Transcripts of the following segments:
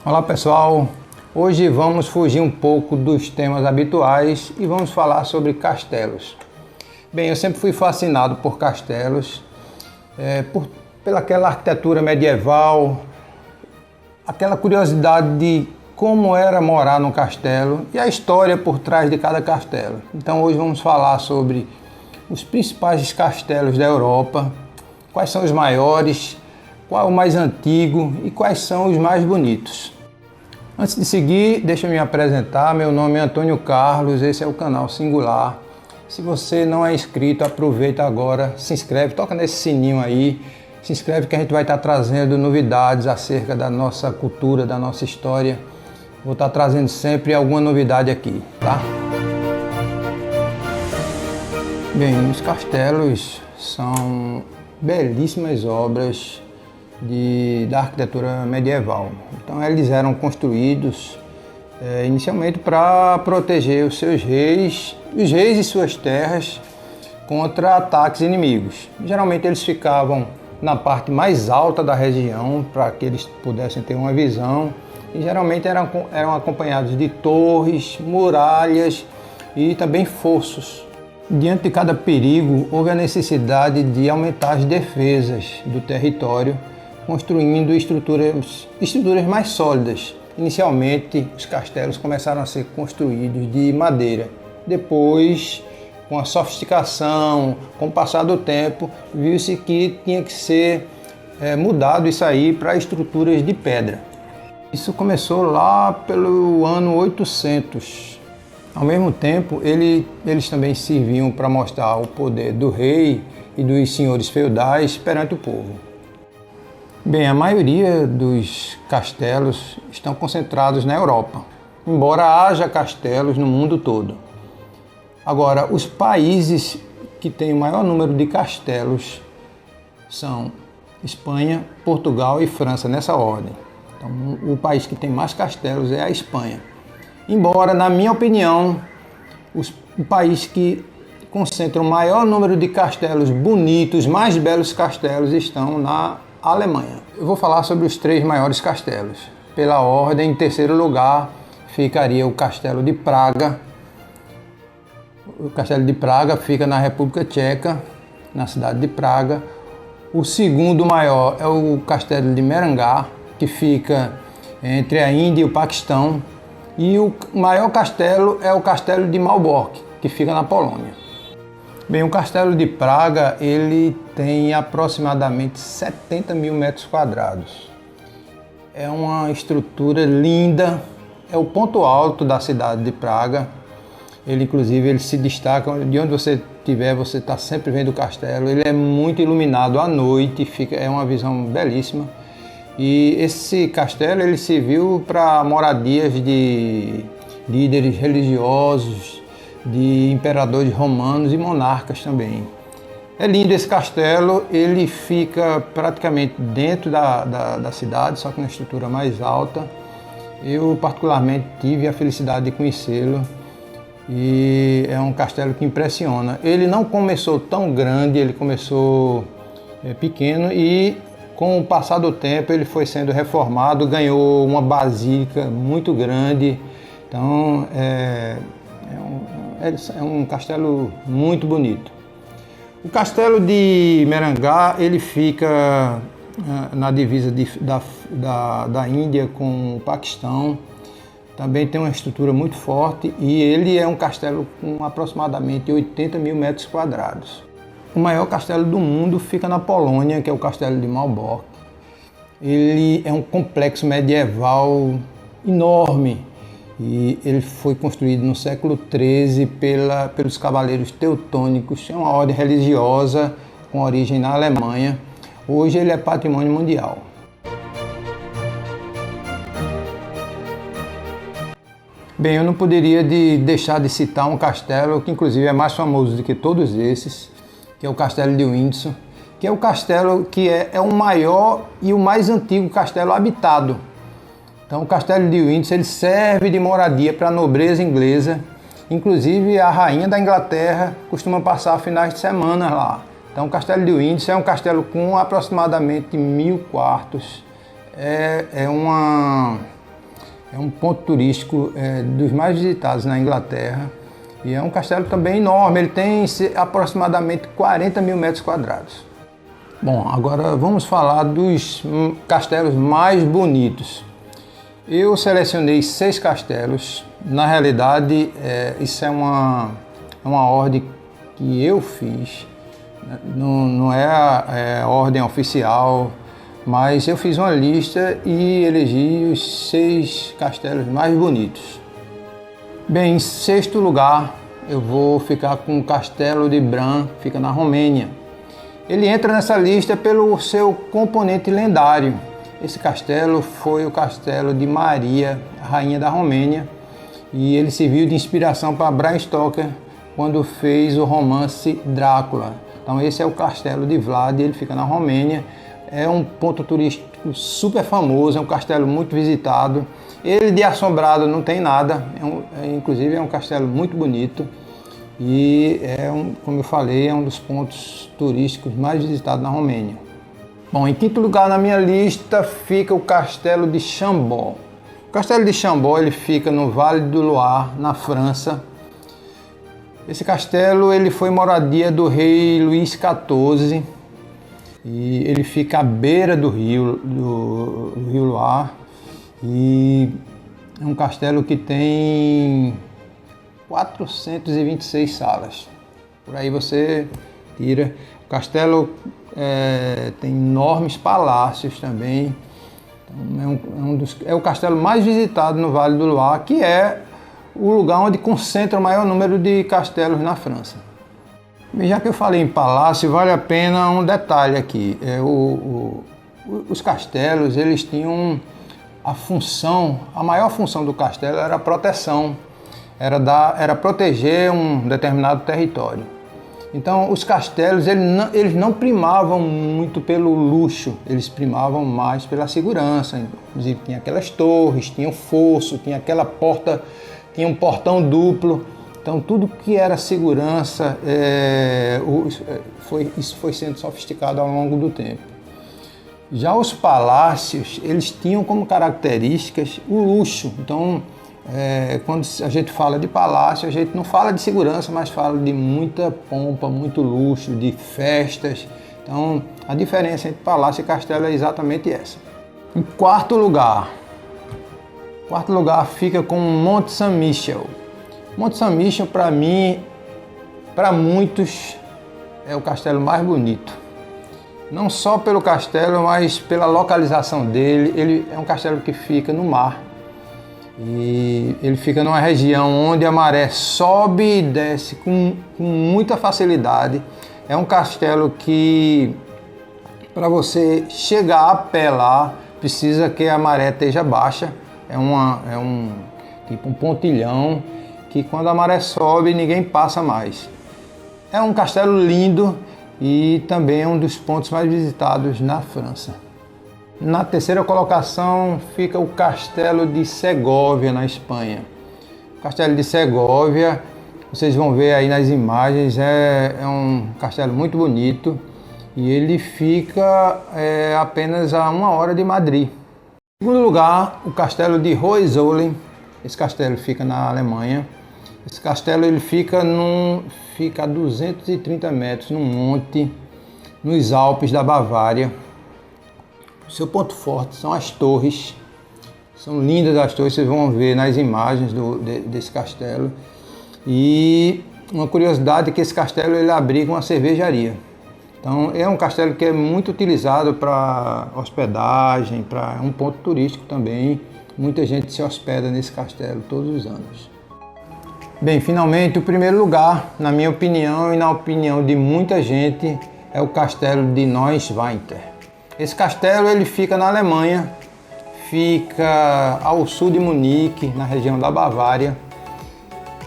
Olá pessoal, hoje vamos fugir um pouco dos temas habituais e vamos falar sobre castelos. Bem, eu sempre fui fascinado por castelos, pela aquela arquitetura medieval, aquela curiosidade de como era morar num castelo e a história por trás de cada castelo. Então hoje vamos falar sobre os principais castelos da Europa, quais são os maiores, qual é o mais antigo e quais são os mais bonitos. Antes de seguir, deixa eu me apresentar. Meu nome é Antônio Carlos, esse é o canal Singular. Se você não é inscrito, aproveita agora, se inscreve, toca nesse sininho aí, se inscreve que a gente vai estar trazendo novidades acerca da nossa cultura, da nossa história. Vou estar trazendo sempre alguma novidade aqui, tá? Bem, os castelos são belíssimas obras da arquitetura medieval. Então eles eram construídos inicialmente para proteger os seus reis, os reis e suas terras contra ataques inimigos. Geralmente eles ficavam na parte mais alta da região para que eles pudessem ter uma visão e geralmente eram acompanhados de torres, muralhas e também fossos. Diante de cada perigo, houve a necessidade de aumentar as defesas do território, construindo estruturas mais sólidas. Inicialmente, os castelos começaram a ser construídos de madeira. Depois, com a sofisticação, com o passar do tempo, viu-se que tinha que ser mudado isso aí para estruturas de pedra. Isso começou lá pelo ano 800. Ao mesmo tempo, eles também serviam para mostrar o poder do rei e dos senhores feudais perante o povo. Bem, a maioria dos castelos estão concentrados na Europa, embora haja castelos no mundo todo. Agora, os países que têm o maior número de castelos são Espanha, Portugal e França, nessa ordem. Então, o país que tem mais castelos é a Espanha. Embora, na minha opinião, o país que concentra o maior número de castelos bonitos, mais belos castelos, estão na Alemanha. Eu vou falar sobre os 3 maiores castelos. Pela ordem, em terceiro lugar, ficaria o Castelo de Praga. O Castelo de Praga fica na República Tcheca, na cidade de Praga. O segundo maior é o Castelo de Merangar, que fica entre a Índia e o Paquistão. E o maior castelo é o Castelo de Malbork, que fica na Polônia. Bem, o Castelo de Praga, ele tem aproximadamente 70 mil metros quadrados. É uma estrutura linda, é o ponto alto da cidade de Praga. Ele se destaca, de onde você estiver, você está sempre vendo o castelo. Ele é muito iluminado à noite, é uma visão belíssima. E esse castelo, ele serviu para moradias de líderes religiosos, de imperadores romanos e monarcas também. É lindo esse castelo, ele fica praticamente dentro da cidade, só que na estrutura mais alta. Eu particularmente tive a felicidade de conhecê-lo e é um castelo que impressiona. Ele não começou tão grande, ele começou pequeno e com o passar do tempo ele foi sendo reformado, ganhou uma basílica muito grande. Então é um castelo muito bonito. O castelo de Merangar, ele fica na divisa da Índia com o Paquistão. Também tem uma estrutura muito forte e ele é um castelo com aproximadamente 80 mil metros quadrados. O maior castelo do mundo fica na Polônia, que é o Castelo de Malbork. Ele é um complexo medieval enorme. E ele foi construído no século XIII pelos cavaleiros teutônicos, é uma ordem religiosa com origem na Alemanha. Hoje ele é patrimônio mundial. Bem, eu não poderia deixar de citar um castelo que inclusive é mais famoso do que todos esses, que é o Castelo de Windsor, que é o castelo que é o maior e o mais antigo castelo habitado. Então o Castelo de Windsor ele serve de moradia para a nobreza inglesa, inclusive a rainha da Inglaterra costuma passar finais de semana lá. Então o Castelo de Windsor é um castelo com aproximadamente 1000 quartos. É É um ponto turístico dos mais visitados na Inglaterra e é um castelo também enorme, ele tem aproximadamente 40 mil metros quadrados. Bom, agora vamos falar dos castelos mais bonitos. Eu selecionei 6 castelos. Na realidade, isso é uma ordem que eu fiz. Não é a ordem oficial, mas eu fiz uma lista e elegi os 6 castelos mais bonitos. Bem, em 6º lugar, eu vou ficar com o Castelo de Bran, que fica na Romênia. Ele entra nessa lista pelo seu componente lendário. Esse castelo foi o castelo de Maria, a rainha da Romênia, e ele serviu de inspiração para Bram Stoker quando fez o romance Drácula. Então esse é o castelo de Vlad, ele fica na Romênia. É um ponto turístico super famoso, é um castelo muito visitado. Ele de assombrado não tem nada, inclusive é um castelo muito bonito. E como eu falei, é um dos pontos turísticos mais visitados na Romênia. Bom, em 5º lugar na minha lista fica o Castelo de Chambord. O Castelo de Chambord ele fica no Vale do Loire, na França. Esse castelo ele foi moradia do rei Luís XIV e ele fica à beira do rio Loire e é um castelo que tem 426 salas. Por aí você tira. O castelo tem enormes palácios também. Então, é o castelo mais visitado no Vale do Loire, que é o lugar onde concentra o maior número de castelos na França. E já que eu falei em palácio, vale a pena um detalhe aqui. Os castelos, eles tinham a maior função do castelo era a proteção, era proteger um determinado território. Então os castelos eles não primavam muito pelo luxo, eles primavam mais pela segurança. Inclusive tinha aquelas torres, tinha um fosso, tinha aquela porta, tinha um portão duplo. Então tudo que era segurança isso foi sendo sofisticado ao longo do tempo. Já os palácios, eles tinham como características o luxo. Então quando a gente fala de palácio, a gente não fala de segurança, mas fala de muita pompa, muito luxo, de festas. Então a diferença entre palácio e castelo é exatamente essa. Em 4º lugar fica com Mont Saint-Michel. Mont Saint-Michel, para mim, para muitos, é o castelo mais bonito. Não só pelo castelo, mas pela localização dele. Ele é um castelo que fica no mar. E ele fica numa região onde a maré sobe e desce com muita facilidade. É um castelo que, para você chegar a pé lá, precisa que a maré esteja baixa. É um pontilhão que quando a maré sobe ninguém passa mais. É um castelo lindo e também é um dos pontos mais visitados na França. Na 3ª colocação fica o Castelo de Segóvia, na Espanha. O Castelo de Segóvia, vocês vão ver aí nas imagens, é um castelo muito bonito e ele fica apenas a 1 hora de Madrid. Em 2º lugar, o Castelo de Hohenzollern. Esse castelo fica na Alemanha. Esse castelo ele fica a 230 metros num monte, nos Alpes da Bavária. O seu ponto forte são as torres. São lindas as torres, vocês vão ver nas imagens desse castelo. E uma curiosidade é que esse castelo ele abriga uma cervejaria. Então é um castelo que é muito utilizado para hospedagem, para um ponto turístico também. Muita gente se hospeda nesse castelo todos os anos. Bem, finalmente o 1º lugar, na minha opinião e na opinião de muita gente, é o Castelo de Neuschwanstein. Esse castelo ele fica na Alemanha, fica ao sul de Munique, na região da Bavária.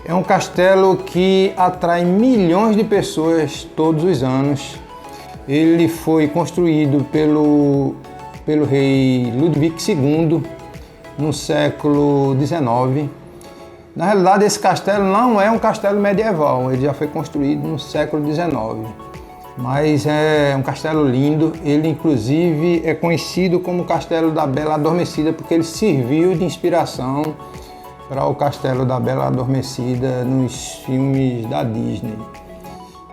É um castelo que atrai milhões de pessoas todos os anos. Ele foi construído pelo rei Ludwig II no século XIX. Na realidade, esse castelo não é um castelo medieval, ele já foi construído no século XIX. mas é um castelo lindo. Ele inclusive é conhecido como Castelo da Bela Adormecida porque ele serviu de inspiração para o Castelo da Bela Adormecida nos filmes da Disney.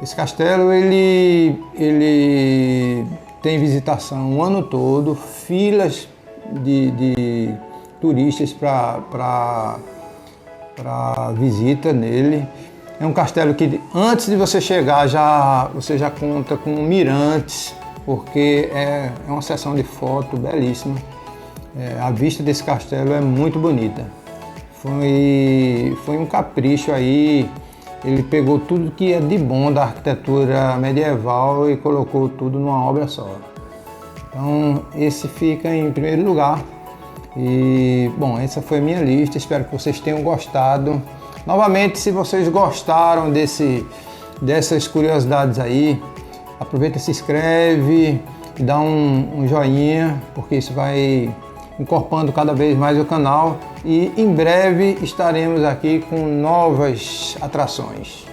Esse castelo ele tem visitação o ano todo, filas de turistas para visita nele. É um castelo que antes de você chegar você já conta com mirantes, porque é uma seção de foto belíssima. A vista desse castelo é muito bonita. Foi um capricho aí. Ele pegou tudo que é de bom da arquitetura medieval e colocou tudo numa obra só. Então esse fica em primeiro lugar. E bom, essa foi a minha lista, espero que vocês tenham gostado. Novamente, se vocês gostaram dessas curiosidades aí, aproveita, se inscreve e dá um joinha, porque isso vai encorpando cada vez mais o canal e em breve estaremos aqui com novas atrações.